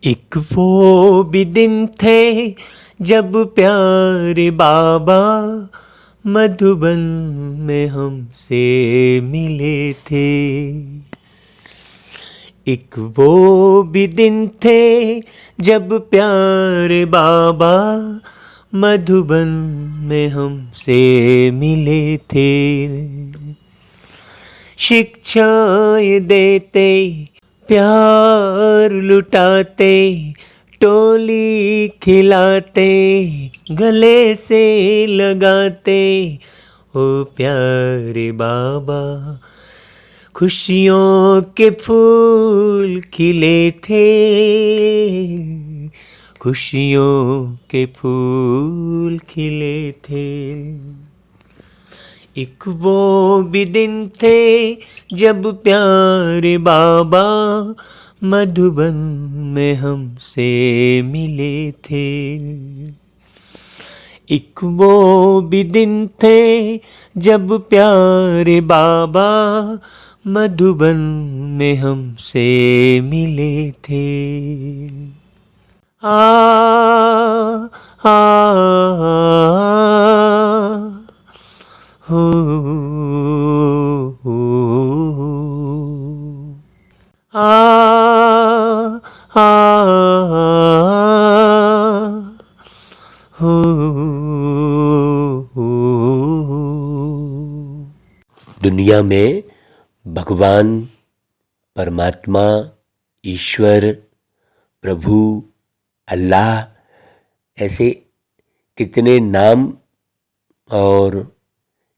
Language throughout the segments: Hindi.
एक वो भी दिन थे जब प्यारे बाबा मधुबन में हमसे मिले थे। एक वो भी दिन थे जब प्यारे बाबा मधुबन में हमसे मिले थे। शिक्षाएं देते, प्यार लुटाते, टोली खिलाते, गले से लगाते, ओ प्यारे बाबा खुशियों के फूल खिले थे, खुशियों के फूल खिले थे। एक वो भी दिन थे जब प्यारे बाबा मधुबन में हमसे मिले थे। एक वो भी दिन थे जब प्यारे बाबा मधुबन में हमसे मिले थे। आ आ, हो आ हो। दुनिया में भगवान, परमात्मा, ईश्वर, प्रभु, अल्लाह ऐसे कितने नाम और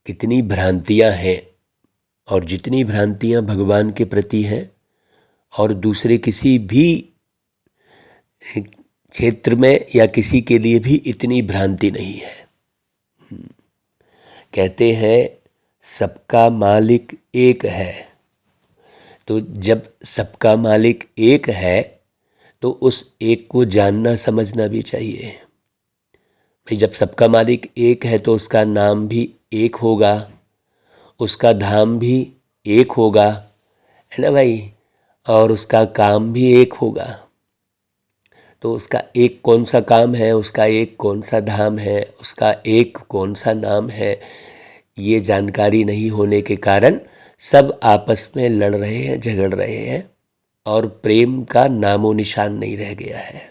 कितनी भ्रांतियाँ हैं, और जितनी भ्रांतियाँ भगवान के प्रति हैं और दूसरे किसी भी क्षेत्र में या किसी के लिए भी इतनी भ्रांति नहीं है। कहते हैं सबका मालिक एक है, तो जब सबका मालिक एक है तो उस एक को जानना समझना भी चाहिए भाई। जब सबका मालिक एक है तो उसका नाम भी एक होगा, उसका धाम भी एक होगा, है ना भाई, और उसका काम भी एक होगा। तो उसका एक कौन सा काम है, उसका एक कौन सा धाम है, उसका एक कौन सा नाम है, ये जानकारी नहीं होने के कारण सब आपस में लड़ रहे हैं, झगड़ रहे हैं, और प्रेम का नामो निशान नहीं रह गया है।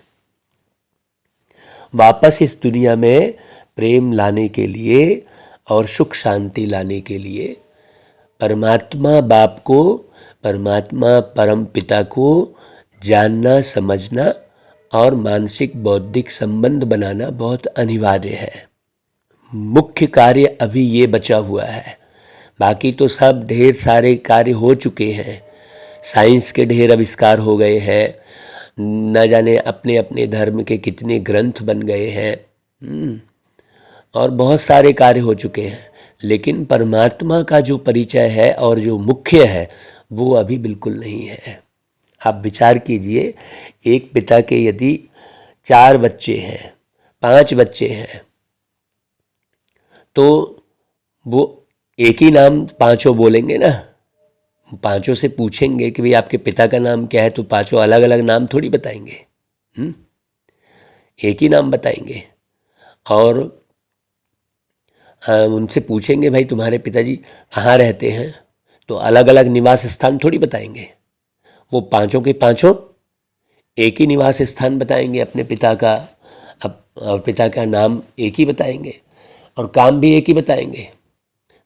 वापस इस दुनिया में प्रेम लाने के लिए और सुख शांति लाने के लिए परमात्मा बाप को, परमात्मा परम पिता को जानना, समझना और मानसिक बौद्धिक संबंध बनाना बहुत अनिवार्य है। मुख्य कार्य अभी ये बचा हुआ है, बाकी तो सब ढेर सारे कार्य हो चुके हैं। साइंस के ढेर आविष्कार हो गए हैं, न जाने अपने अपने धर्म के कितने ग्रंथ बन गए हैं, और बहुत सारे कार्य हो चुके हैं, लेकिन परमात्मा का जो परिचय है और जो मुख्य है वो अभी बिल्कुल नहीं है। आप विचार कीजिए, एक पिता के यदि 4 बच्चे हैं, 5 बच्चे हैं, तो वो एक ही नाम पांचों बोलेंगे ना। पांचों से पूछेंगे कि भाई आपके पिता का नाम क्या है, तो पांचों अलग अलग नाम थोड़ी बताएंगे, एक ही नाम बताएंगे। और उनसे पूछेंगे भाई तुम्हारे पिताजी कहाँ रहते हैं, तो अलग अलग निवास स्थान थोड़ी बताएंगे। वो पांचों के पांचों एक ही निवास स्थान बताएंगे अपने पिता का, और पिता का नाम एक ही बताएंगे, और काम भी एक ही बताएंगे।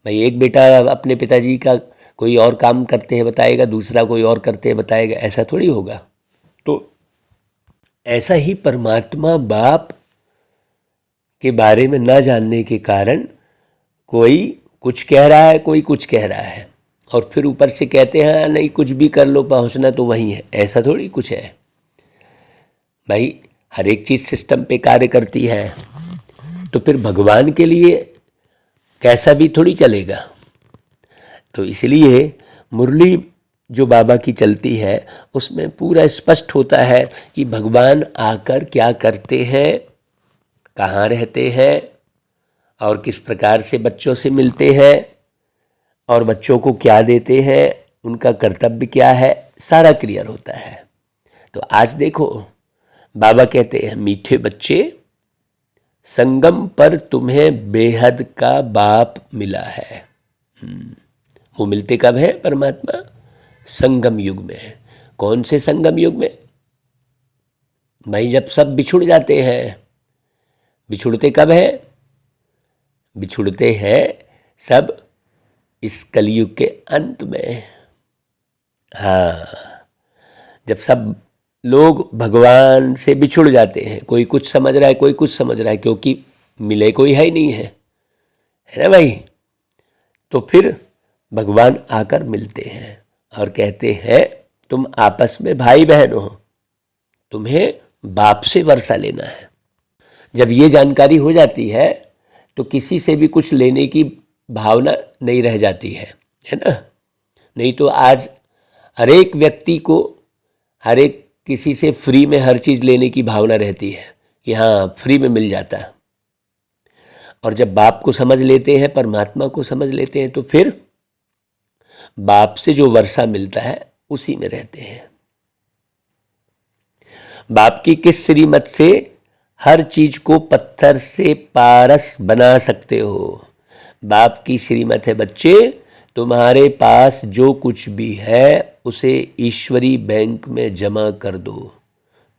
भाई एक बेटा अपने पिताजी का कोई और काम करते हैं बताएगा, दूसरा कोई और करते हैं बताएगा, ऐसा थोड़ी होगा। तो ऐसा ही परमात्मा बाप के बारे में ना जानने के कारण कोई कुछ कह रहा है, कोई कुछ कह रहा है, और फिर ऊपर से कहते हैं नहीं कुछ भी कर लो, पहुंचना तो वहीं है। ऐसा थोड़ी कुछ है भाई, हर एक चीज़ सिस्टम पे कार्य करती है, तो फिर भगवान के लिए कैसा भी थोड़ी चलेगा। तो इसलिए मुरली जो बाबा की चलती है उसमें पूरा स्पष्ट होता है कि भगवान आकर क्या करते हैं, कहाँ रहते हैं, और किस प्रकार से बच्चों से मिलते हैं, और बच्चों को क्या देते हैं, उनका कर्तव्य क्या है, सारा क्लियर होता है। तो आज देखो बाबा कहते हैं, मीठे बच्चे, संगम पर तुम्हें बेहद का बाप मिला है। वो मिलते कब है परमात्मा? संगम युग में। कौन से संगम युग में भाई? जब सब बिछुड़ जाते हैं। बिछुड़ते कब है? बिछुड़ते हैं सब इस कलयुग के अंत में। हाँ, जब सब लोग भगवान से बिछुड़ जाते हैं, कोई कुछ समझ रहा है, कोई कुछ समझ रहा है, क्योंकि मिले कोई है ही नहीं है ना भाई। तो फिर भगवान आकर मिलते हैं और कहते हैं, तुम आपस में भाई बहन हो, तुम्हें बाप से वर्षा लेना है। जब ये जानकारी हो जाती है तो किसी से भी कुछ लेने की भावना नहीं रह जाती है ना। नहीं तो आज हर एक व्यक्ति को, हर एक किसी से फ्री में हर चीज़ लेने की भावना रहती है कि हाँ फ्री में मिल जाता है। और जब बाप को समझ लेते हैं, परमात्मा को समझ लेते हैं, तो फिर बाप से जो वर्षा मिलता है उसी में रहते हैं। बाप की किस श्रीमत से हर चीज को पत्थर से पारस बना सकते हो? बाप की श्रीमत है, बच्चे तुम्हारे पास जो कुछ भी है उसे ईश्वरी बैंक में जमा कर दो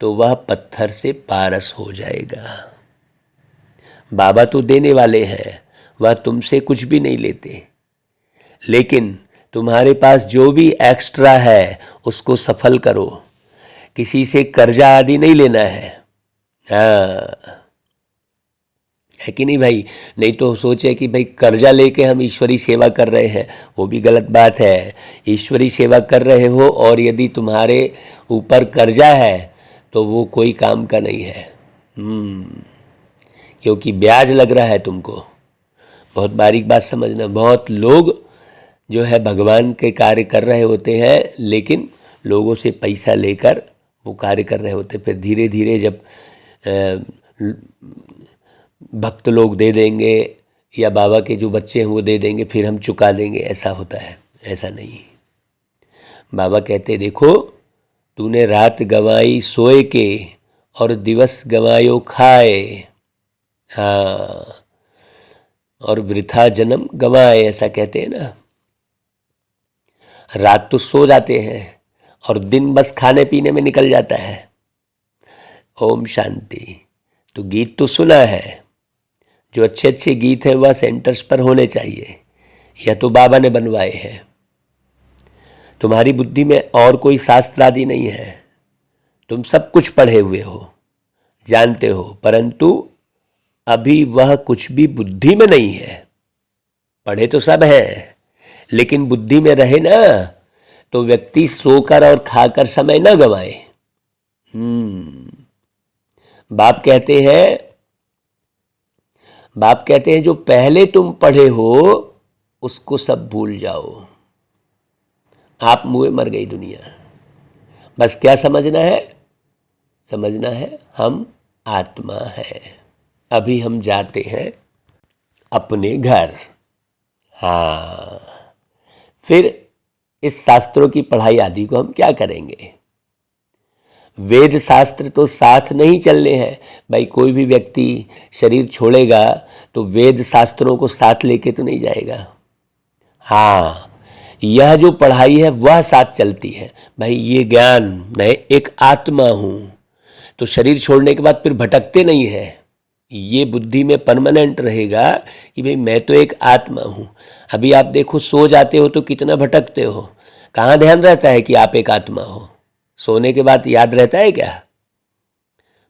तो वह पत्थर से पारस हो जाएगा। बाबा तो देने वाले हैं, वह तुमसे कुछ भी नहीं लेते, लेकिन तुम्हारे पास जो भी एक्स्ट्रा है उसको सफल करो। किसी से कर्जा आदि नहीं लेना है। हाँ, है कि नहीं भाई? नहीं तो सोचे कि भाई कर्जा लेके हम ईश्वरी सेवा कर रहे हैं, वो भी गलत बात है। ईश्वरी सेवा कर रहे हो और यदि तुम्हारे ऊपर कर्जा है तो वो कोई काम का नहीं है। क्योंकि ब्याज लग रहा है तुमको। बहुत बारीक बात समझना। बहुत लोग जो है भगवान के कार्य कर रहे होते हैं, लेकिन लोगों से पैसा लेकर वो कार्य कर रहे होते। फिर धीरे धीरे जब भक्त लोग दे देंगे या बाबा के जो बच्चे हैं वो दे देंगे, फिर हम चुका देंगे, ऐसा होता है। ऐसा नहीं। बाबा कहते, देखो तूने रात गंवाई सोए के और दिवस गंवायो खाए। हाँ, और वृथा जन्म गंवाए, ऐसा कहते हैं ना। रात तो सो जाते हैं और दिन बस खाने पीने में निकल जाता है। ओम शांति। तो गीत तो सुना है, जो अच्छे अच्छे गीत हैं वह सेंटर्स पर होने चाहिए, यह तो बाबा ने बनवाए हैं। तुम्हारी बुद्धि में और कोई शास्त्र आदि नहीं है, तुम सब कुछ पढ़े हुए हो, जानते हो, परंतु अभी वह कुछ भी बुद्धि में नहीं है। पढ़े तो सब है, लेकिन बुद्धि में रहे ना तो व्यक्ति सोकर और खाकर समय न गवाए। बाप कहते हैं जो पहले तुम पढ़े हो उसको सब भूल जाओ। आप मुए मर गई दुनिया। बस क्या समझना है? समझना है हम आत्मा है। अभी हम जाते हैं अपने घर। हाँ, फिर इस शास्त्रों की पढ़ाई आदि को हम क्या करेंगे? वेद शास्त्र तो साथ नहीं चलने हैं भाई। कोई भी व्यक्ति शरीर छोड़ेगा तो वेद शास्त्रों को साथ लेके तो नहीं जाएगा। हाँ, यह जो पढ़ाई है वह साथ चलती है भाई। ये ज्ञान, मैं एक आत्मा हूँ, तो शरीर छोड़ने के बाद फिर भटकते नहीं है। ये बुद्धि में परमानेंट रहेगा कि भाई मैं तो एक आत्मा हूँ। अभी आप देखो, सो जाते हो तो कितना भटकते हो। कहाँ ध्यान रहता है कि आप एक आत्मा हो? सोने के बाद याद रहता है क्या?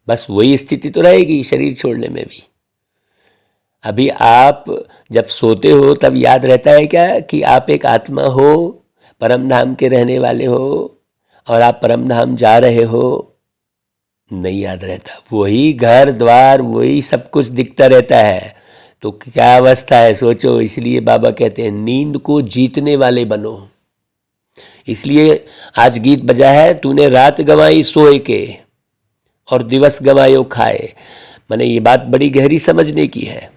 बस वही स्थिति तो रहेगी शरीर छोड़ने में भी। अभी आप जब सोते हो तब याद रहता है क्या कि आप एक आत्मा हो, परम धाम के रहने वाले हो और आप परम धाम जा रहे हो? नहीं याद रहता। वही घर द्वार, वही सब कुछ दिखता रहता है। तो क्या अवस्था है सोचो। इसलिए बाबा कहते हैं नींद को जीतने वाले बनो। इसलिए आज गीत बजा है, तूने रात गंवाई सोए के और दिवस गंवायो खाए। माने ये बात बड़ी गहरी समझने की है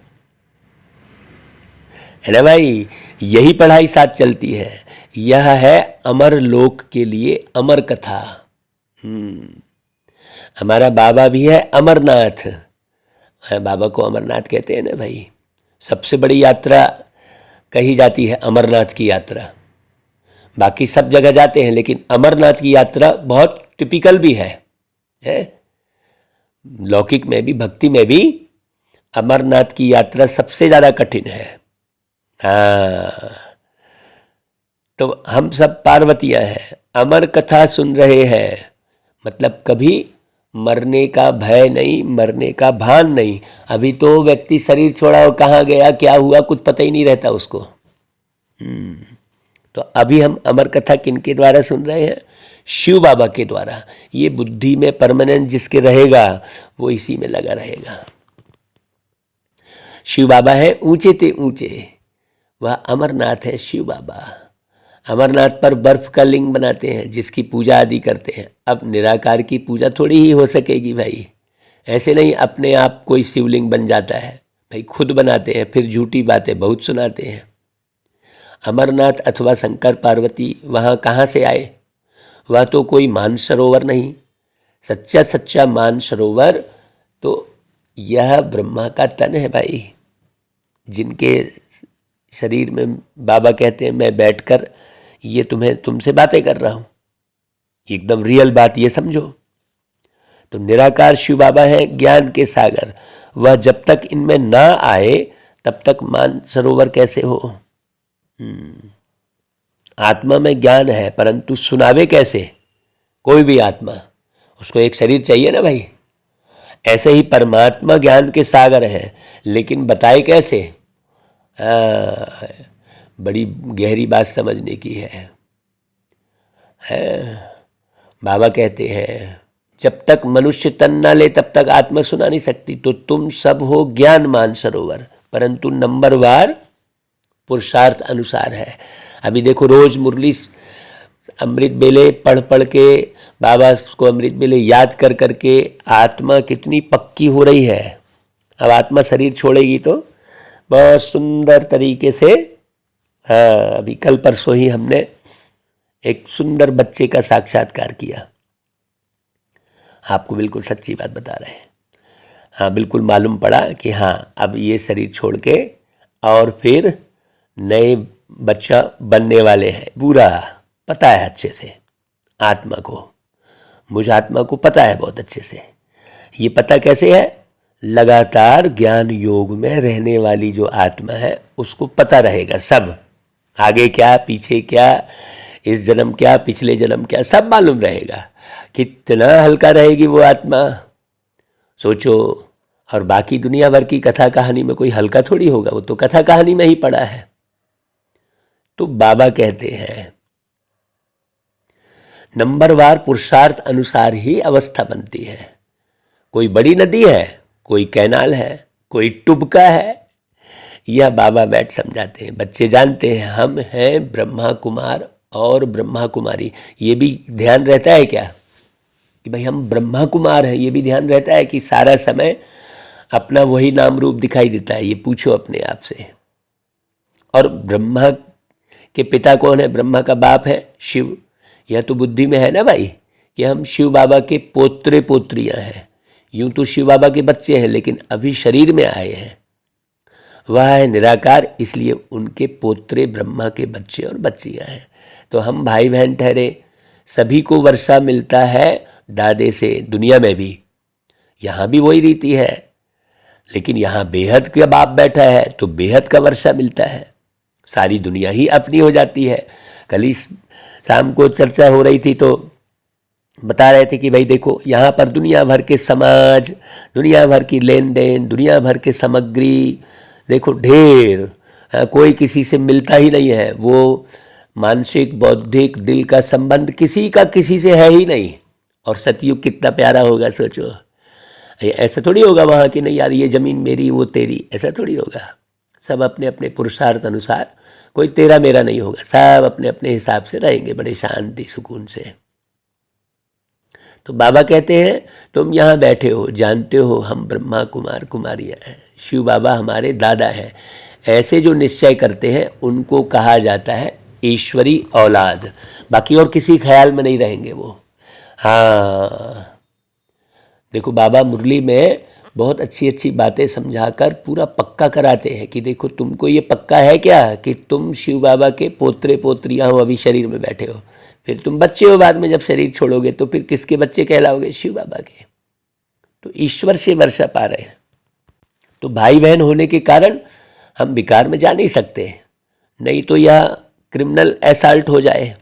ना भाई। यही पढ़ाई साथ चलती है। यह है अमर लोक के लिए अमर कथा। हमारा बाबा भी है अमरनाथ। बाबा को अमरनाथ कहते हैं ना भाई। सबसे बड़ी यात्रा कही जाती है अमरनाथ की यात्रा। बाकी सब जगह जाते हैं लेकिन अमरनाथ की यात्रा बहुत टिपिकल भी है? लौकिक में भी भक्ति में भी अमरनाथ की यात्रा सबसे ज़्यादा कठिन है। हाँ, तो हम सब पार्वतियाँ हैं, अमर कथा सुन रहे हैं, मतलब कभी मरने का भय नहीं, मरने का भान नहीं। अभी तो व्यक्ति शरीर छोड़ा और कहाँ गया क्या हुआ कुछ पता ही नहीं रहता उसको। तो अभी हम अमर कथा किनके द्वारा सुन रहे हैं? शिव बाबा के द्वारा। ये बुद्धि में परमानेंट जिसके रहेगा वो इसी में लगा रहेगा। शिव बाबा है ऊंचे ते ऊंचे, वह अमरनाथ है शिव बाबा। अमरनाथ पर बर्फ का लिंग बनाते हैं जिसकी पूजा आदि करते हैं। अब निराकार की पूजा थोड़ी ही हो सकेगी भाई, ऐसे नहीं अपने आप कोई शिवलिंग बन जाता है भाई, खुद बनाते हैं फिर झूठी बातें बहुत सुनाते हैं। अमरनाथ अथवा शंकर पार्वती वहाँ कहाँ से आए? वह तो कोई मानसरोवर नहीं, सच्चा सच्चा मानसरोवर तो यह ब्रह्मा का तन है भाई, जिनके शरीर में बाबा कहते हैं मैं बैठकर ये तुमसे बातें कर रहा हूँ। एकदम रियल बात ये समझो। तो निराकार शिव बाबा हैं ज्ञान के सागर। वह जब तक इनमें ना आए तब तक मानसरोवर कैसे हो? आत्मा में ज्ञान है परंतु सुनावे कैसे? कोई भी आत्मा, उसको एक शरीर चाहिए ना भाई। ऐसे ही परमात्मा ज्ञान के सागर है लेकिन बताए कैसे? बड़ी गहरी बात समझने की है। बाबा कहते हैं जब तक मनुष्य तन ना ले तब तक आत्मा सुना नहीं सकती। तो तुम सब हो ज्ञान मानसरोवर, परंतु नंबरवार पुरुषार्थ अनुसार है। अभी देखो रोज मुरली अमृत बेले पढ़ पढ़ के बाबा को अमृत बेले याद कर करके आत्मा कितनी पक्की हो रही है। अब आत्मा शरीर छोड़ेगी तो बहुत सुंदर तरीके से, हाँ अभी कल परसों ही हमने एक सुंदर बच्चे का साक्षात्कार किया। आपको बिल्कुल सच्ची बात बता रहे हैं। हाँ बिल्कुल मालूम पड़ा कि हाँ अब ये शरीर छोड़ के और फिर नए बच्चा बनने वाले हैं। पूरा पता है अच्छे से आत्मा को, मुझ आत्मा को पता है बहुत अच्छे से। ये पता कैसे है? लगातार ज्ञान योग में रहने वाली जो आत्मा है उसको पता रहेगा सब, आगे क्या पीछे क्या, इस जन्म क्या पिछले जन्म क्या, सब मालूम रहेगा। कितना हल्का रहेगी वो आत्मा, सोचो। और बाकी दुनिया भर की कथा कहानी में कोई हल्का थोड़ी होगा, वो तो कथा कहानी में ही पड़ा है। तो बाबा कहते हैं नंबरवार पुरुषार्थ अनुसार ही अवस्था बनती है। कोई बड़ी नदी है, कोई कैनाल है, कोई टुबका है, यह बाबा बैठ समझाते हैं। बच्चे जानते हैं हम हैं ब्रह्मा कुमार और ब्रह्मा कुमारी। ये भी ध्यान रहता है क्या कि भाई हम ब्रह्मा कुमार हैं? ये भी ध्यान रहता है कि सारा समय अपना वही नाम रूप दिखाई देता है? ये पूछो अपने आप से। और ब्रह्मा के पिता कौन है? ब्रह्मा का बाप है शिव। यह तो बुद्धि में है ना भाई कि हम शिव बाबा के पोत्रे पोत्रियां हैं। यूं तो शिव बाबा के बच्चे हैं लेकिन अभी शरीर में आए हैं। वह है निराकार, इसलिए उनके पोत्रे ब्रह्मा के बच्चे और बच्चियां हैं। तो हम भाई बहन ठहरे। सभी को वर्षा मिलता है दादे से, दुनिया में भी, यहाँ भी वही रीति है। लेकिन यहाँ बेहद का बाप बैठा है तो बेहद का वर्षा मिलता है। सारी दुनिया ही अपनी हो जाती है। कल ही शाम को चर्चा हो रही थी तो बता रहे थे कि भाई देखो यहाँ पर दुनिया भर के समाज, दुनिया भर की लेन देन, दुनिया भर के सामग्री देखो ढेर, कोई किसी से मिलता ही नहीं है। वो मानसिक बौद्धिक दिल का संबंध किसी का किसी से है ही नहीं। और सतयुग कितना प्यारा होगा सोचो। ऐसा थोड़ी होगा वहाँ कि नहीं यार ये ज़मीन मेरी वो तेरी, ऐसा थोड़ी होगा। सब अपने अपने पुरुषार्थ अनुसार, कोई तेरा मेरा नहीं होगा, सब अपने अपने हिसाब से रहेंगे बड़े शांति सुकून से। तो बाबा कहते हैं तुम यहाँ बैठे हो, जानते हो हम ब्रह्मा कुमार कुमारियाँ हैं, शिव बाबा हमारे दादा हैं। ऐसे जो निश्चय करते हैं उनको कहा जाता है ईश्वरी औलाद। बाकी और किसी ख्याल में नहीं रहेंगे वो। हाँ देखो बाबा मुरली में बहुत अच्छी अच्छी बातें समझाकर पूरा पक्का कराते हैं कि देखो तुमको ये पक्का है क्या कि तुम शिव बाबा के पोत्रे पोत्रियाँ हो, अभी शरीर में बैठे हो, फिर तुम बच्चे हो, बाद में जब शरीर छोड़ोगे तो फिर किसके बच्चे कहलाओगे? शिव बाबा के। तो ईश्वर से वर्षा पा रहे हैं। तो भाई बहन होने के कारण हम विकार में जा नहीं सकते, नहीं तो यह क्रिमिनल असॉल्ट हो जाए,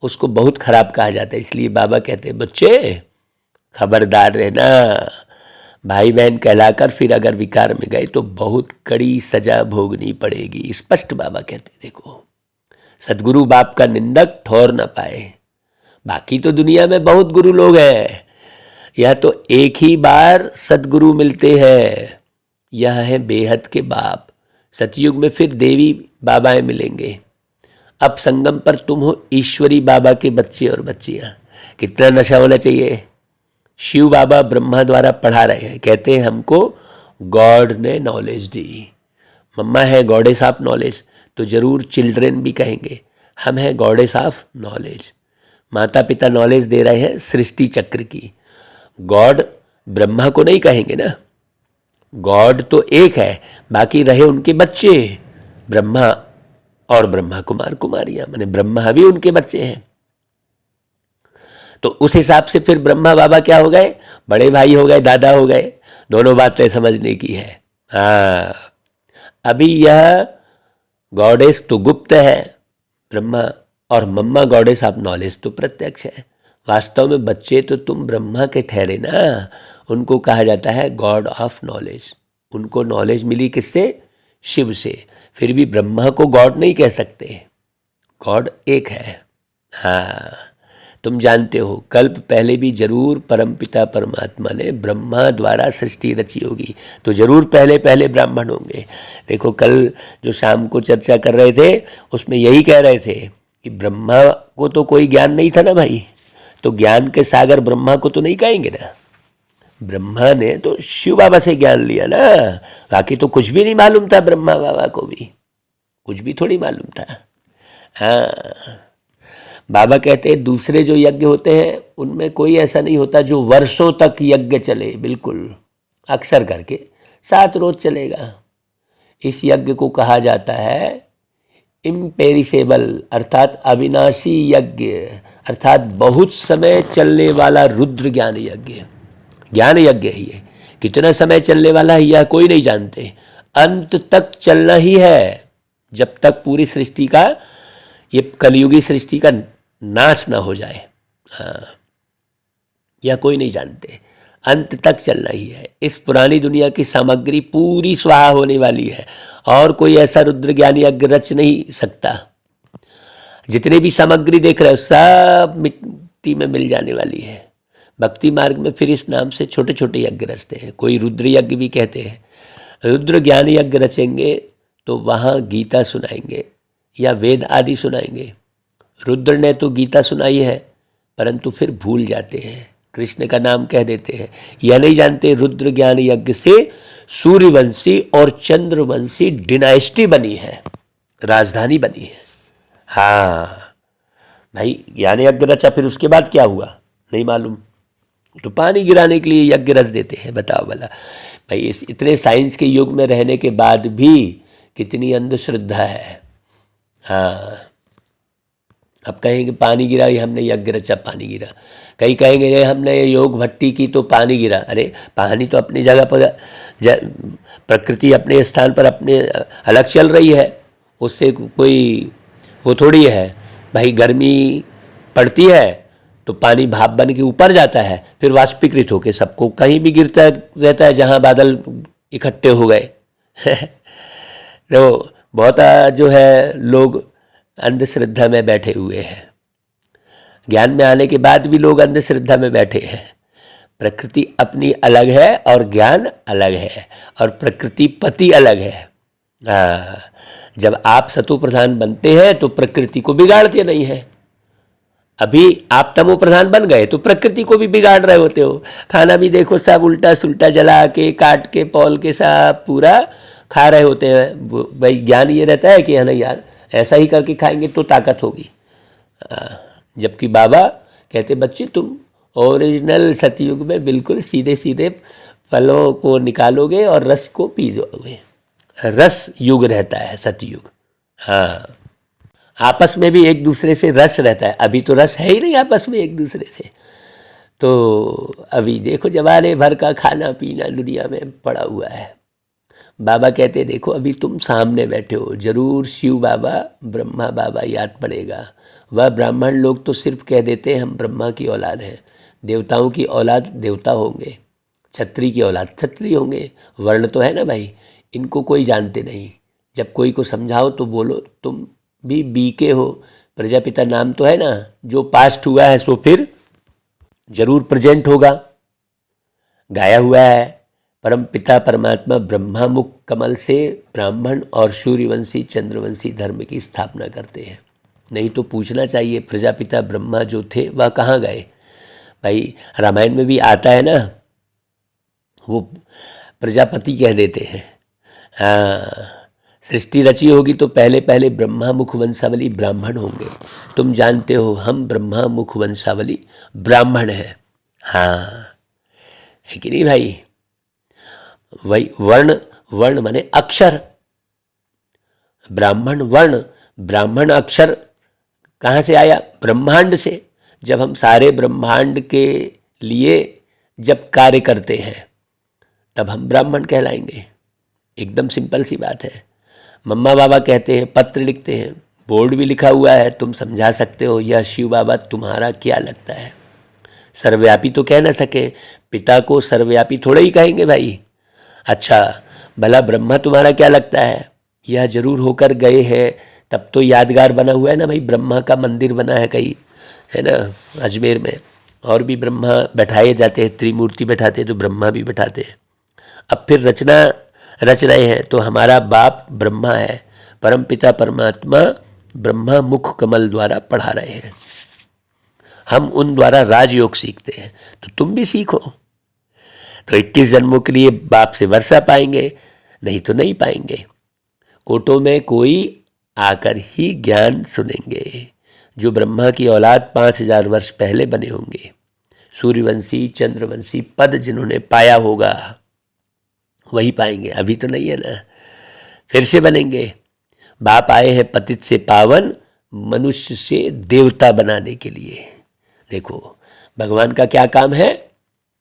उसको बहुत खराब कहा जाता है। इसलिए बाबा कहते हैं बच्चे खबरदार रहना, भाई बहन कहलाकर फिर अगर विकार में गए तो बहुत कड़ी सजा भोगनी पड़ेगी। स्पष्ट बाबा कहते हैं। देखो सदगुरु बाप का निंदक ठौर न पाए। बाकी तो दुनिया में बहुत गुरु लोग हैं, यह तो एक ही बार सदगुरु मिलते हैं, यह है बेहद के बाप। सतयुग में फिर देवी बाबाएं मिलेंगे। अब संगम पर तुम हो ईश्वरी बाबा के बच्चे और बच्चियां। कितना नशा होना चाहिए। शिव बाबा ब्रह्मा द्वारा पढ़ा रहे हैं, कहते हैं हमको गॉड ने नॉलेज दी। मम्मा है गॉडेस ऑफ नॉलेज, तो जरूर चिल्ड्रेन भी कहेंगे हम हैं गॉडेस ऑफ नॉलेज। माता पिता नॉलेज दे रहे हैं सृष्टि चक्र की। गॉड ब्रह्मा को नहीं कहेंगे ना, गॉड तो एक है, बाकी रहे उनके बच्चे ब्रह्मा और ब्रह्मा कुमार कुमारियां, माने ब्रह्मा भी उनके बच्चे हैं। तो उस हिसाब से फिर ब्रह्मा बाबा क्या हो गए? बड़े भाई हो गए, दादा हो गए। दोनों बातें समझने की है। हाँ, अभी यह गॉडेस तो गुप्त है ब्रह्मा, और मम्मा गॉडेस ऑफ नॉलेज तो प्रत्यक्ष है। वास्तव में बच्चे तो तुम ब्रह्मा के ठहरे ना, उनको कहा जाता है गॉड ऑफ नॉलेज। उनको नॉलेज मिली किससे? शिव से। फिर भी ब्रह्मा को गॉड नहीं कह सकते, गॉड एक है। हाँ, तुम जानते हो कल्प पहले भी जरूर परमपिता परमात्मा ने ब्रह्मा द्वारा सृष्टि रची होगी, तो जरूर पहले पहले ब्राह्मण होंगे। देखो कल जो शाम को चर्चा कर रहे थे उसमें यही कह रहे थे कि ब्रह्मा को तो कोई ज्ञान नहीं था ना भाई, तो ज्ञान के सागर ब्रह्मा को तो नहीं कहेंगे ना। ब्रह्मा ने तो शिव बाबा से ज्ञान लिया ना, बाकी तो कुछ भी नहीं मालूम था ब्रह्मा बाबा को भी, कुछ भी थोड़ी मालूम था। हाँ, बाबा कहते हैं दूसरे जो यज्ञ होते हैं उनमें कोई ऐसा नहीं होता जो वर्षों तक यज्ञ चले, बिल्कुल अक्सर करके 7 रोज चलेगा। इस यज्ञ को कहा जाता है इम्पेरिसेबल अर्थात अविनाशी यज्ञ, अर्थात बहुत समय चलने वाला रुद्र ज्ञान यज्ञ। ज्ञान यज्ञ है ये, कितना समय चलने वाला है यह कोई नहीं जानते, अंत तक चलना ही है, जब तक पूरी सृष्टि का, ये कलयुगी सृष्टि का नाश ना हो जाए। हाँ, यह कोई नहीं जानते, अंत तक चलना ही है। इस पुरानी दुनिया की सामग्री पूरी स्वाहा होने वाली है, और कोई ऐसा रुद्र ज्ञान यज्ञ रच नहीं सकता। जितने भी सामग्री देख रहे हो सब मिट्टी में मिल जाने वाली है। भक्ति मार्ग में फिर इस नाम से छोटे छोटे यज्ञ रचते हैं, कोई रुद्र यज्ञ भी कहते हैं। रुद्र ज्ञान यज्ञ रचेंगे तो वहाँ गीता सुनाएंगे या वेद आदि सुनाएंगे। रुद्र ने तो गीता सुनाई है, परंतु फिर भूल जाते हैं, कृष्ण का नाम कह देते हैं। यह नहीं जानते रुद्र ज्ञान यज्ञ से सूर्यवंशी और चंद्रवंशी डिनाइस्टी बनी है, राजधानी बनी है। हाँ भाई, ज्ञान यज्ञ रचा, फिर उसके बाद क्या हुआ नहीं मालूम, तो पानी गिराने के लिए यज्ञ रच देते हैं। बताओ भला भाई, इस इतने साइंस के युग में रहने के बाद भी कितनी अंधश्रद्धा है। हाँ, अब कहेंगे पानी गिरा, ये हमने यज्ञ रचा पानी गिरा। कई कहेंगे ये हमने योग भट्टी की तो पानी गिरा। अरे पानी तो अपनी जगह पर, प्रकृति अपने स्थान पर अपने अलग चल रही है, उससे कोई वो थोड़ी है भाई। गर्मी पड़ती है तो पानी भाप बन के ऊपर जाता है, फिर वाष्पीकृत होकर सबको कहीं भी गिरता रहता है जहाँ बादल इकट्ठे हो गए। तो बहुत जो है लोग अंधश्रद्धा में बैठे हुए हैं। ज्ञान में आने के बाद भी लोग अंधश्रद्धा में बैठे हैं। प्रकृति अपनी अलग है और ज्ञान अलग है, और प्रकृति पति अलग है। जब आप सतो प्रधान बनते हैं तो प्रकृति को बिगाड़ते नहीं है। अभी आप तमो प्रधान बन गए तो प्रकृति को भी बिगाड़ रहे होते हो। खाना भी देखो सब उल्टा सुल्टा जला के काट के पौल के सब पूरा खा रहे होते हैं। भाई ज्ञान ये रहता है कि है ना यार, ऐसा ही करके खाएंगे तो ताकत होगी। जबकि बाबा कहते बच्चे तुम ओरिजिनल सतयुग में बिल्कुल सीधे सीधे फलों को निकालोगे और रस को पी जाओगे। रस युग रहता है सतयुग। हाँ, आपस में भी एक दूसरे से रस रहता है। अभी तो रस है ही नहीं आपस में एक दूसरे से। तो अभी देखो जमाने भर का खाना पीना दुनिया में पड़ा हुआ है। बाबा कहते देखो अभी तुम सामने बैठे हो, जरूर शिव बाबा ब्रह्मा बाबा याद पड़ेगा। वह ब्राह्मण लोग तो सिर्फ कह देते हैं हम ब्रह्मा की औलाद हैं, देवताओं की औलाद देवता होंगे, छत्री की औलाद छत्री होंगे। वर्ण तो है ना भाई, इनको कोई जानते नहीं। जब कोई को समझाओ तो बोलो तुम भी बीके हो, प्रजापिता नाम तो है ना, जो पास्ट हुआ है सो फिर जरूर प्रेजेंट होगा। गाया हुआ है परम पिता परमात्मा ब्रह्मा मुख कमल से ब्राह्मण और सूर्यवंशी चंद्रवंशी धर्म की स्थापना करते हैं। नहीं तो पूछना चाहिए प्रजापिता ब्रह्मा जो थे वह कहाँ गए। भाई रामायण में भी आता है ना, वो प्रजापति कह देते हैं। हाँ, सृष्टि रची होगी तो पहले पहले ब्रह्मा मुख वंशावली ब्राह्मण होंगे। तुम जानते हो हम ब्रह्मा मुख वंशावली ब्राह्मण हैं। हाँ, है कि नहीं भाई। वही वर्ण, वर्ण माने अक्षर, ब्राह्मण वर्ण, ब्राह्मण अक्षर कहाँ से आया? ब्रह्मांड से। जब हम सारे ब्रह्मांड के लिए जब कार्य करते हैं तब हम ब्राह्मण कहलाएंगे। एकदम सिंपल सी बात है। मम्मा बाबा कहते हैं, पत्र लिखते हैं, बोर्ड भी लिखा हुआ है, तुम समझा सकते हो यह शिव बाबा तुम्हारा क्या लगता है। सर्वव्यापी तो कह ना सके, पिता को सर्वव्यापी थोड़ा ही कहेंगे भाई। अच्छा भला ब्रह्मा तुम्हारा क्या लगता है? यह जरूर होकर गए हैं, तब तो यादगार बना हुआ है ना भाई। ब्रह्मा का मंदिर बना है कहीं, है ना, अजमेर में। और भी ब्रह्मा बैठाए जाते हैं, त्रिमूर्ति बैठाते हैं तो ब्रह्मा भी बैठाते हैं। अब फिर रचना रच रहे हैं तो हमारा बाप ब्रह्मा है, परम पिता परमात्मा ब्रह्मा मुख कमल द्वारा पढ़ा रहे हैं। हम उन द्वारा राजयोग सीखते हैं, तो तुम भी सीखो। तो 21 जन्मों के लिए बाप से वर्षा पाएंगे, नहीं तो नहीं पाएंगे। कोटों में कोई आकर ही ज्ञान सुनेंगे। जो ब्रह्मा की औलाद 5000 वर्ष पहले बने होंगे, सूर्यवंशी चंद्रवंशी पद जिन्होंने पाया होगा वही पाएंगे। अभी तो नहीं है ना, फिर से बनेंगे। बाप आए हैं पतित से पावन, मनुष्य से देवता बनाने के लिए। देखो भगवान का क्या काम है?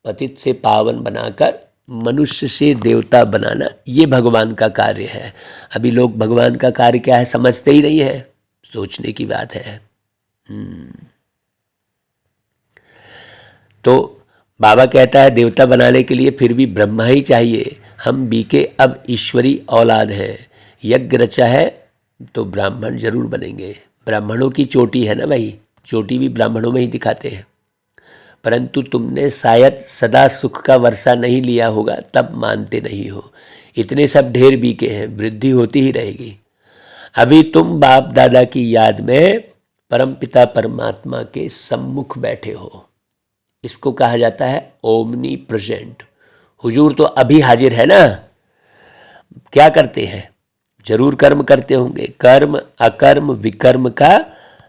पतित से पावन बनाकर मनुष्य से देवता बनाना, ये भगवान का कार्य है। अभी लोग भगवान का कार्य क्या है समझते ही नहीं है, सोचने की बात है। तो बाबा कहता है देवता बनाने के लिए फिर भी ब्रह्मा ही चाहिए। हम बीके अब ईश्वरी औलाद हैं, यज्ञ रचा है तो ब्राह्मण जरूर बनेंगे। ब्राह्मणों की चोटी है ना भाई, चोटी भी ब्राह्मणों में ही दिखाते हैं। परंतु तुमने शायद सदा सुख का वर्षा नहीं लिया होगा, तब मानते नहीं हो। इतने सब ढेर बीके हैं, वृद्धि होती ही रहेगी। अभी तुम बाप दादा की याद में परमपिता परमात्मा के सम्मुख बैठे हो। इसको कहा जाता है ओमनी प्रेजेंट। हुजूर तो अभी हाजिर है ना। क्या करते हैं? जरूर कर्म करते होंगे। कर्म अकर्म विकर्म का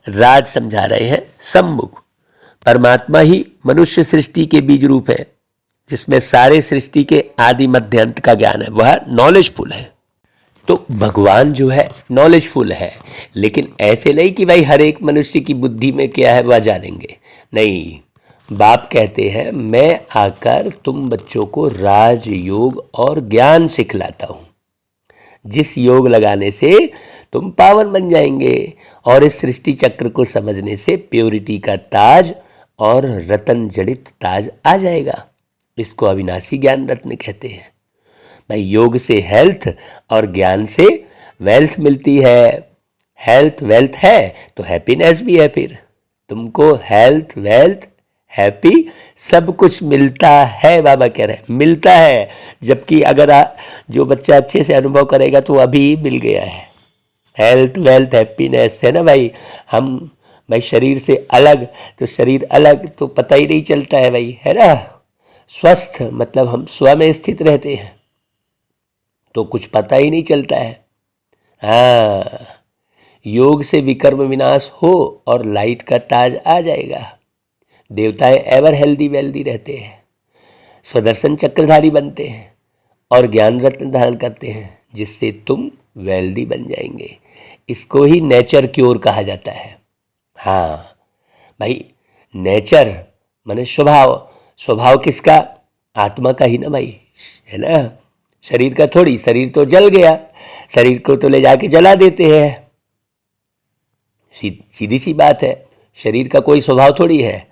राज समझा रहे हैं सम्मुख। परमात्मा ही मनुष्य सृष्टि के बीज रूप है, जिसमें सारे सृष्टि के आदि मध्य अंत का ज्ञान है। वह नॉलेजफुल है। तो भगवान जो है नॉलेजफुल है, लेकिन ऐसे नहीं कि भाई हर एक मनुष्य की बुद्धि में क्या है वह जानेंगे। नहीं, बाप कहते हैं मैं आकर तुम बच्चों को राजयोग और ज्ञान सिखलाता हूँ, जिस योग लगाने से तुम पावन बन जाएंगे और इस सृष्टि चक्र को समझने से प्योरिटी का ताज और रतन जड़ित ताज आ जाएगा। इसको अविनाशी ज्ञान रत्न कहते हैं। भाई योग से हेल्थ और ज्ञान से वेल्थ मिलती है। हेल्थ वेल्थ है तो हैप्पीनेस भी है। फिर तुमको हेल्थ वेल्थ हैप्पी सब कुछ मिलता है। बाबा कह रहे हैं मिलता है, जबकि अगर जो बच्चा अच्छे से अनुभव करेगा तो अभी मिल गया है। हेल्थ वेल्थ हैप्पीनेस है ना भाई। हम भाई शरीर से अलग तो शरीर अलग तो पता ही नहीं चलता है भाई, है ना। स्वस्थ मतलब हम स्व में स्थित रहते हैं तो कुछ पता ही नहीं चलता है। हाँ, योग से विकर्म विनाश हो और लाइट का ताज आ जाएगा। देवताएं एवर हेल्दी वेल्दी रहते हैं, स्वदर्शन चक्रधारी बनते हैं और ज्ञान रत्न धारण करते हैं, जिससे तुम वेल्दी बन जाएंगे। इसको ही नेचर क्योर कहा जाता है। हाँ भाई, नेचर माने स्वभाव। स्वभाव किसका? आत्मा का ही ना भाई, है ना, शरीर का थोड़ी। शरीर तो जल गया, शरीर को तो ले जाके जला देते हैं, सीधी सी बात है। शरीर का कोई स्वभाव थोड़ी है,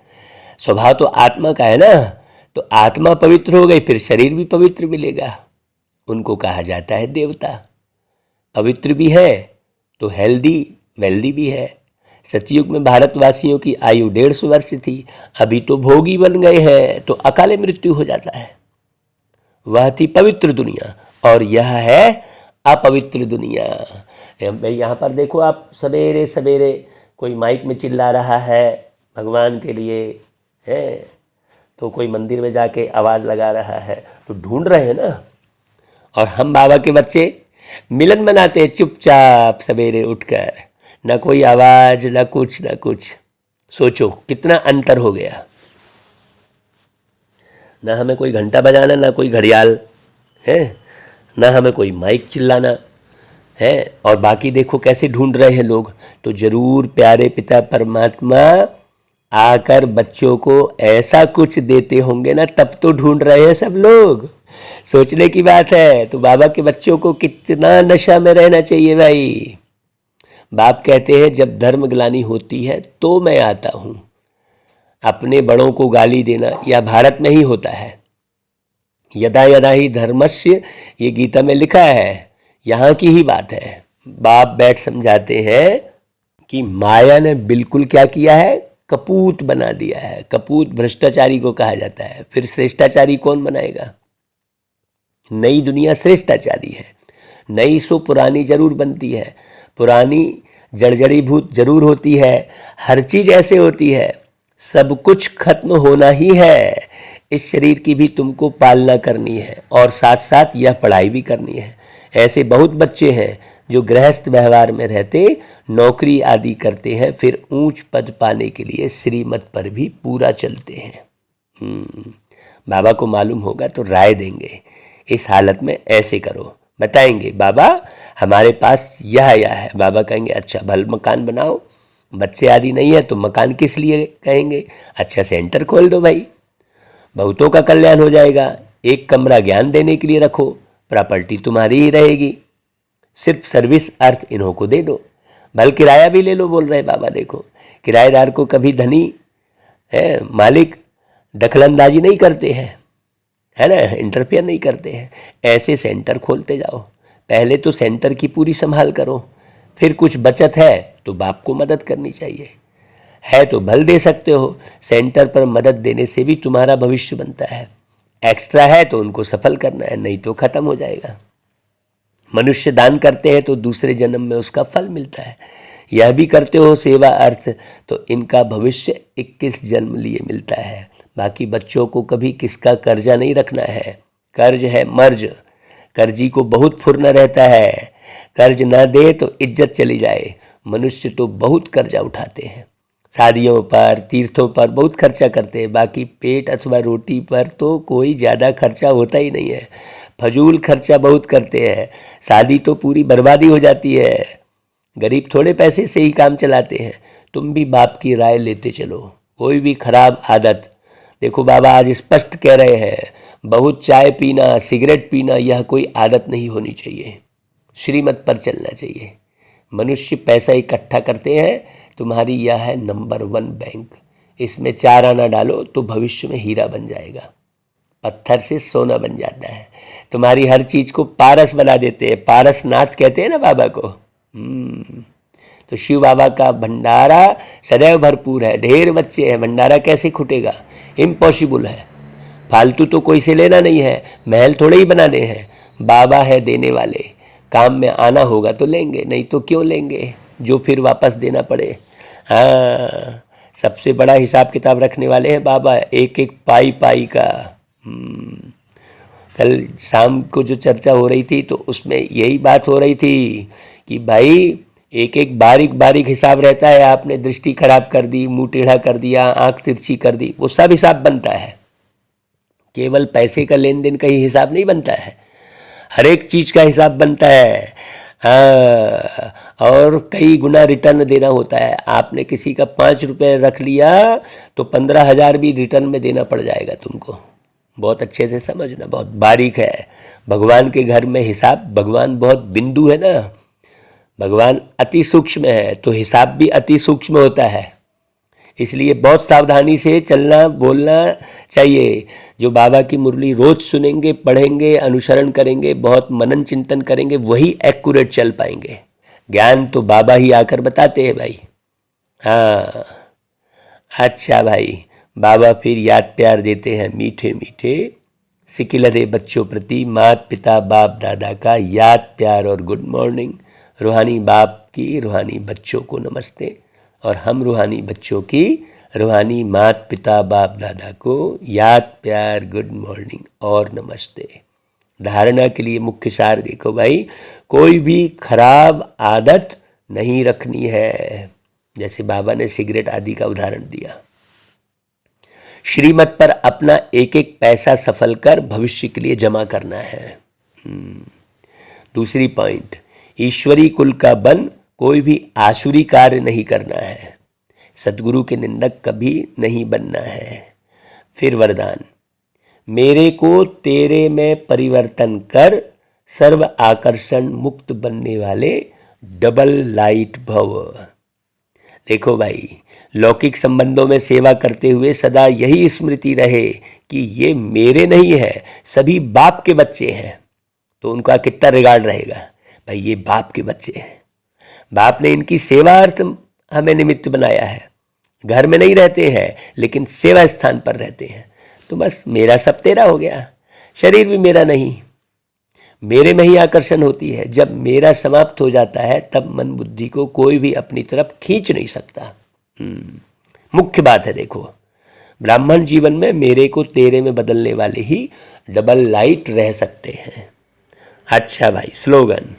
स्वभाव तो आत्मा का है ना। तो आत्मा पवित्र हो गई, फिर शरीर भी पवित्र मिलेगा। उनको कहा जाता है देवता। पवित्र भी है तो हेल्दी वेल्दी भी है। सतयुग में भारतवासियों की आयु 150 वर्ष थी, अभी तो भोगी बन गए हैं, तो अकाले मृत्यु हो जाता है। वह थी पवित्र दुनिया और यह है अपवित्र दुनिया। भाई यहाँ पर देखो आप, सवेरे सवेरे कोई माइक में चिल्ला रहा है भगवान के लिए, है, तो कोई मंदिर में जाके आवाज़ लगा रहा है, तो ढूंढ रहे हैं ना। और हम बाबा के बच्चे मिलन मनाते हैं चुपचाप सवेरे उठकर, ना कोई आवाज़, ना कुछ ना कुछ। सोचो कितना अंतर हो गया। ना हमें कोई घंटा बजाना, ना कोई घड़ियाल है, ना हमें कोई माइक चिल्लाना है। और बाकी देखो कैसे ढूंढ रहे हैं लोग। तो जरूर प्यारे पिता परमात्मा आकर बच्चों को ऐसा कुछ देते होंगे ना, तब तो ढूंढ रहे हैं सब लोग। सोचने की बात है। तो बाबा के बच्चों को कितना नशा में रहना चाहिए भाई। बाप कहते हैं जब धर्म ग्लानि होती है तो मैं आता हूँ। अपने बड़ों को गाली देना या भारत में ही होता है, यदा यदा ही धर्मस्य, ये गीता में लिखा है, यहाँ की ही बात है। बाप बैठ समझाते हैं कि माया ने बिल्कुल क्या किया है, कपूत बना दिया है। कपूत भ्रष्टाचारी को कहा जाता है। फिर श्रेष्ठाचारी कौन बनाएगा? नई दुनिया श्रेष्ठाचारी है, नई सो पुरानी जरूर बनती है। पुरानी जड़जड़ीभूत जरूर होती है, हर चीज़ ऐसे होती है, सब कुछ खत्म होना ही है। इस शरीर की भी तुमको पालना करनी है और साथ साथ यह पढ़ाई भी करनी है। ऐसे बहुत बच्चे हैं जो गृहस्थ व्यवहार में रहते नौकरी आदि करते हैं, फिर ऊंच पद पाने के लिए श्रीमत पर भी पूरा चलते हैं। बाबा को मालूम होगा तो राय देंगे, इस हालत में ऐसे करो, बताएंगे बाबा हमारे पास यह है। बाबा कहेंगे अच्छा भल मकान बनाओ, बच्चे आदि नहीं है तो मकान किस लिए कहेंगे, अच्छा सेंटर खोल दो भाई, बहुतों का कल्याण हो जाएगा। एक कमरा ज्ञान देने के लिए रखो, प्रॉपर्टी तुम्हारी ही रहेगी, सिर्फ सर्विस अर्थ इन्हों को दे दो, भल किराया भी ले लो। बोल रहे बाबा देखो, किराएदार को कभी धनी है मालिक दखलंदाजी नहीं करते हैं, है ना, इंटरफेयर नहीं करते हैं। ऐसे सेंटर खोलते जाओ, पहले तो सेंटर की पूरी संभाल करो, फिर कुछ बचत है तो बाप को मदद करनी चाहिए, है तो भल दे सकते हो। सेंटर पर मदद देने से भी तुम्हारा भविष्य बनता है। एक्स्ट्रा है तो उनको सफल करना है, नहीं तो खत्म हो जाएगा। मनुष्य दान करते हैं तो दूसरे जन्म में उसका फल मिलता है। यह भी करते हो सेवा अर्थ, तो इनका भविष्य 21 जन्म लिए मिलता है। बाकी बच्चों को कभी किसका कर्जा नहीं रखना है। कर्ज है मर्ज, कर्जी को बहुत फुरना रहता है, कर्ज ना दे तो इज्जत चली जाए। मनुष्य तो बहुत कर्जा उठाते हैं, शादियों पर तीर्थों पर बहुत खर्चा करते हैं, बाकी पेट अथवा रोटी पर तो कोई ज़्यादा खर्चा होता ही नहीं है। फजूल खर्चा बहुत करते हैं, शादी तो पूरी बर्बादी हो जाती है। गरीब थोड़े पैसे से ही काम चलाते हैं। तुम भी बाप की राय लेते चलो, कोई भी खराब आदत, देखो बाबा आज स्पष्ट कह रहे हैं, बहुत चाय पीना सिगरेट पीना यह कोई आदत नहीं होनी चाहिए, श्रीमत पर चलना चाहिए। मनुष्य पैसा इकट्ठा करते हैं, तुम्हारी यह है नंबर 1 बैंक, इसमें 4 आना डालो तो भविष्य में हीरा बन जाएगा, पत्थर से सोना बन जाता है। तुम्हारी हर चीज़ को पारस बना देते हैं, पारसनाथ कहते हैं ना बाबा को। तो शिव बाबा का भंडारा सदैव भरपूर है, ढेर बच्चे हैं, भंडारा कैसे खुटेगा, इम्पॉसिबल है। फालतू तो कोई से लेना नहीं है, महल थोड़े ही बनाने हैं, बाबा है देने वाले, काम में आना होगा तो लेंगे, नहीं तो क्यों लेंगे जो फिर वापस देना पड़े। हाँ, सबसे बड़ा हिसाब किताब रखने वाले हैं बाबा, एक एक पाई पाई का। कल शाम को जो चर्चा हो रही थी तो उसमें यही बात हो रही थी कि भाई एक एक बारीक बारीक हिसाब रहता है। आपने दृष्टि खराब कर दी, मुंह टेढ़ा कर दिया, आंख तिरछी कर दी, वो सब हिसाब बनता है। केवल पैसे का लेन देन का ही हिसाब नहीं बनता है, हर एक चीज का हिसाब बनता है। हाँ, और कई गुना रिटर्न देना होता है। आपने किसी का 5 रुपये रख लिया तो 15,000 भी रिटर्न में देना पड़ जाएगा तुमको। बहुत अच्छे से समझना, बहुत बारीक है। भगवान के घर में हिसाब, भगवान बहुत बिंदु है ना, भगवान अति सूक्ष्म है, तो हिसाब भी अति सूक्ष्म होता है। इसलिए बहुत सावधानी से चलना बोलना चाहिए। जो बाबा की मुरली रोज सुनेंगे, पढ़ेंगे, अनुसरण करेंगे, बहुत मनन चिंतन करेंगे, वही एक्यूरेट चल पाएंगे। ज्ञान तो बाबा ही आकर बताते हैं भाई। हाँ, अच्छा भाई, बाबा फिर याद प्यार देते हैं मीठे मीठे। सिकिलरे बच्चों प्रति मात पिता बाप दादा का याद प्यार और गुड मॉर्निंग। रूहानी बाप की रूहानी बच्चों को नमस्ते, और हम रूहानी बच्चों की रूहानी मात पिता बाप दादा को याद प्यार गुड मॉर्निंग और नमस्ते। धारणा के लिए मुख्य सार देखो भाई, कोई भी खराब आदत नहीं रखनी है। जैसे बाबा ने सिगरेट आदि का उदाहरण दिया। श्रीमत पर अपना एक एक पैसा सफल कर भविष्य के लिए जमा करना है। दूसरी पॉइंट, ईश्वरी कुल का बन कोई भी आसुरी कार्य नहीं करना है। सदगुरु के निंदक कभी नहीं बनना है। फिर वरदान, मेरे को तेरे में परिवर्तन कर सर्व आकर्षण मुक्त बनने वाले डबल लाइट भव। देखो भाई, लौकिक संबंधों में सेवा करते हुए सदा यही स्मृति रहे कि ये मेरे नहीं है, सभी बाप के बच्चे हैं। तो उनका कितना रिगार्ड रहेगा भाई, ये बाप के बच्चे हैं, बाप ने इनकी सेवा अर्थ हमें निमित्त बनाया है। घर में नहीं रहते हैं लेकिन सेवा स्थान पर रहते हैं, तो बस मेरा सब तेरा हो गया। शरीर भी मेरा नहीं, मेरे में ही आकर्षण होती है। जब मेरा समाप्त हो जाता है तब मन बुद्धि को कोई भी अपनी तरफ खींच नहीं सकता। मुख्य बात है देखो, ब्राह्मण जीवन में मेरे को तेरे में बदलने वाले ही डबल लाइट रह सकते हैं। अच्छा भाई, स्लोगन,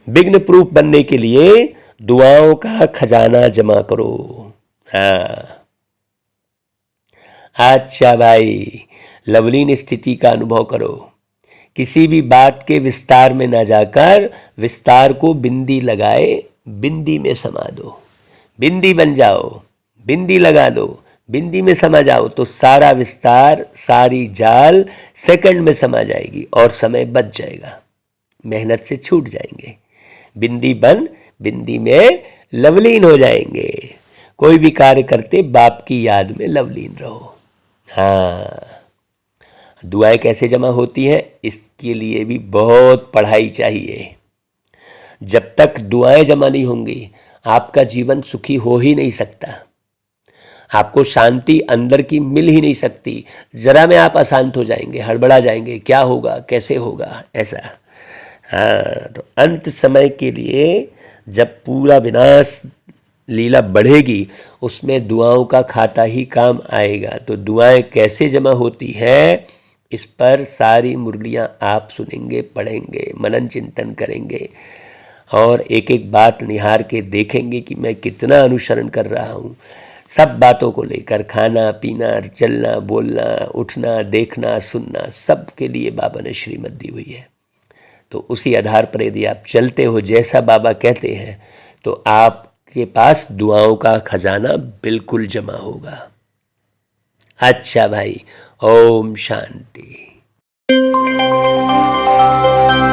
विघ्न प्रूफ बनने के लिए दुआओं का खजाना जमा करो। हाँ, अच्छा भाई, लवलीन स्थिति का अनुभव करो। किसी भी बात के विस्तार में ना जाकर विस्तार को बिंदी लगाए बिंदी में समा दो। बिंदी बन जाओ, बिंदी लगा दो, बिंदी में समा जाओ, तो सारा विस्तार, सारी जाल सेकंड में समा जाएगी और समय बच जाएगा, मेहनत से छूट जाएंगे। बिंदी बन बिंदी में लवलीन हो जाएंगे। कोई भी कार्य करते बाप की याद में लवलीन रहो। हाँ, दुआएं कैसे जमा होती हैं, इसके लिए भी बहुत पढ़ाई चाहिए। जब तक दुआएं जमा नहीं होंगी आपका जीवन सुखी हो ही नहीं सकता, आपको शांति अंदर की मिल ही नहीं सकती। जरा में आप अशांत हो जाएंगे, हड़बड़ा जाएंगे, क्या होगा कैसे होगा ऐसा। हाँ, तो अंत समय के लिए जब पूरा विनाश लीला बढ़ेगी उसमें दुआओं का खाता ही काम आएगा। तो दुआएं कैसे जमा होती है, इस पर सारी मुरलियां आप सुनेंगे, पढ़ेंगे, मनन चिंतन करेंगे और एक एक बात निहार के देखेंगे कि मैं कितना अनुसरण कर रहा हूँ। सब बातों को लेकर, खाना पीना, चलना बोलना, उठना, देखना, सुनना, सब के लिए बाबा ने श्रीमत दी हुई है। तो उसी आधार पर यदि आप चलते हो जैसा बाबा कहते हैं तो आपके पास दुआओं का खजाना बिल्कुल जमा होगा। अच्छा भाई, ओम शांति।